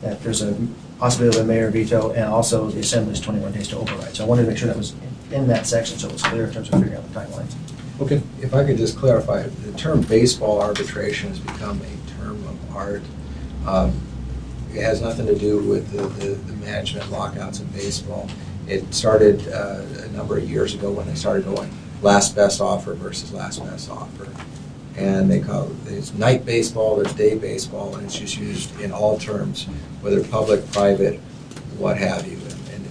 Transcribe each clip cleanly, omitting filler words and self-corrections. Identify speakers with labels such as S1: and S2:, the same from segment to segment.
S1: that there's a possibility of a mayor veto, and also the Assembly's 21 days to override. So I wanted to make sure that was in that section so it was clear in terms of figuring out the timelines.
S2: Okay. If I could just clarify, the term baseball arbitration has become a term of art. It has nothing to do with the management lockouts in baseball. It started a number of years ago when they started going last best offer versus last best offer. And they call it, there's night baseball, there's day baseball, and it's just used in all terms, whether public, private, what have you. And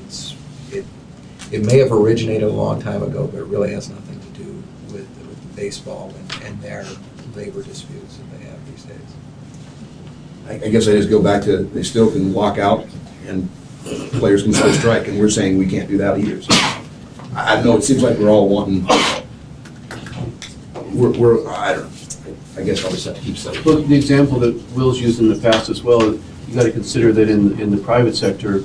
S2: it may have originated a long time ago, but it really has nothing to do with baseball and their labor disputes that they have these days.
S3: I guess I just go back to, they still can walk out and players can still strike, and we're saying we can't do that either. So I don't know, it seems like we're all wanting, I don't know. I guess I'll just have to keep saying.
S4: Well, the example that Will's used in the past as well, you got to consider that in the private sector,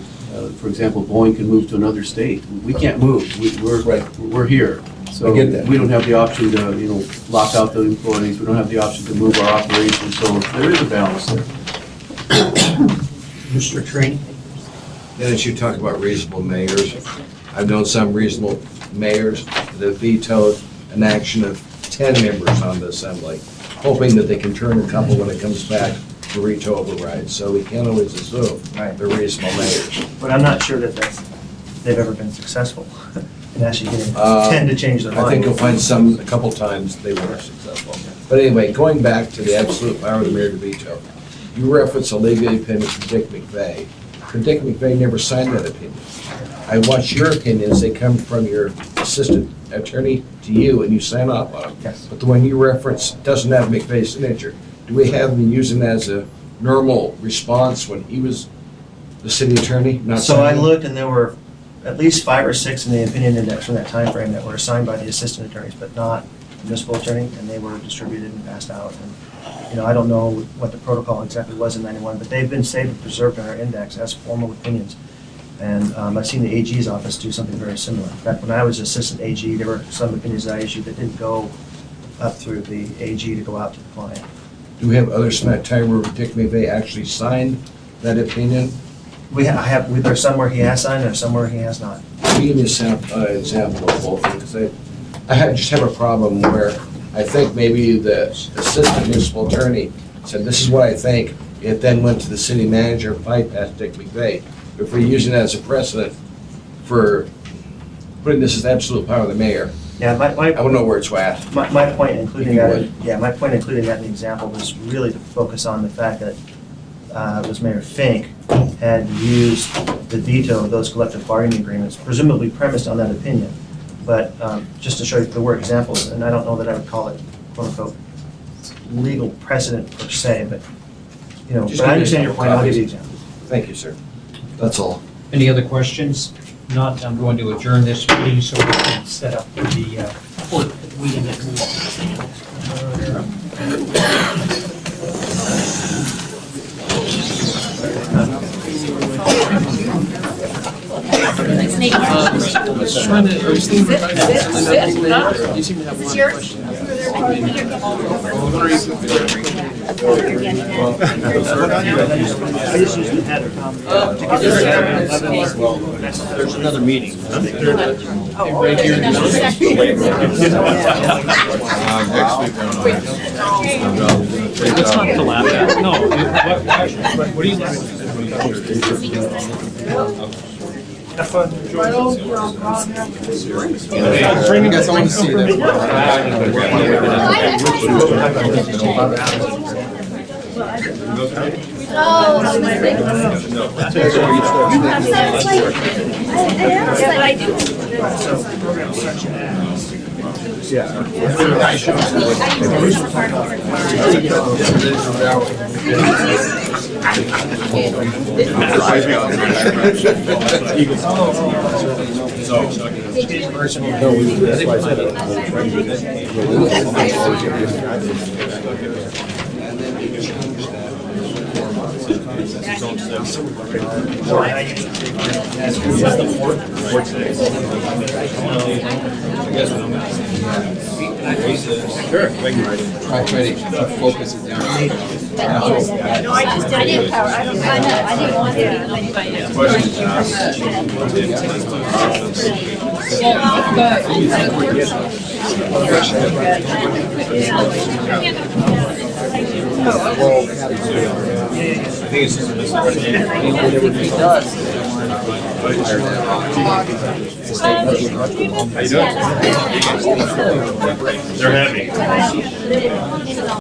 S4: for example, Boeing can move to another state. We can't move. We're here. So
S3: I get that.
S4: We don't have the option to lock out the employees. We don't have the option to move our operations. So there is a balance there.
S5: Mr. Train?
S6: Dennis, you talk about reasonable mayors. I've known some reasonable mayors that have vetoed an action of 10 members on the assembly, hoping that they can turn a couple when it comes back to veto override. So we can't always assume they're reasonable mayors.
S1: But I'm not sure that they've ever been successful in actually getting 10 to change their mind.
S6: I think you'll find a couple times they were successful. But anyway, going back to the absolute power of the mayor to veto, you reference a legal opinion from Dick McVeigh. But Dick McVeigh never signed that opinion. I watch your opinions, they come from your assistant attorney to you, and you sign off on them.
S1: Yes.
S6: But the one you reference doesn't have McVeigh's signature. Do we have him using that as a normal response when he was the city attorney?
S1: So I looked, and there were at least 5 or 6 in the opinion index from that time frame that were assigned by the assistant attorneys, but not the municipal attorney, and they were distributed and passed out. And I don't know what the protocol exactly was in '91, but they've been saved and preserved in our index as formal opinions. And I've seen the AG's office do something very similar. In fact, when I was assistant AG, there were some opinions that I issued that didn't go up through the AG to go out to the client.
S6: Do we have others from that time where Dick McVeigh actually signed that opinion?
S1: There's some where he has signed, and some where he has not.
S6: Can you give me an example of both? Because I just have a problem where I think maybe the assistant municipal attorney said, this is what I think. It then went to the city manager, bypassed Dick McVeigh. If we're using that as a precedent for putting this as the absolute power of the mayor,
S1: Yeah,
S6: I don't know where it's at.
S1: My point including that, my point including that in the example was really to focus on the fact that it was Mayor Fink had used the veto of those collective bargaining agreements, presumably premised on that opinion. But just to show you, there were examples, and I don't know that I would call it quote unquote legal precedent per se, but but I understand your point. I'll give you examples.
S6: Thank you, sir. That's all.
S5: Any other questions? Not, I'm going to adjourn this meeting so we can set up for the court meeting next
S7: There's another meeting.
S5: Right here.
S7: Next week.
S5: Let's not collapse. No. What do you like? Have fun.
S2: You guys want to see Try to focus it down.
S8: No, I just didn't power. I know. I didn't want
S9: How you doing? They're happy.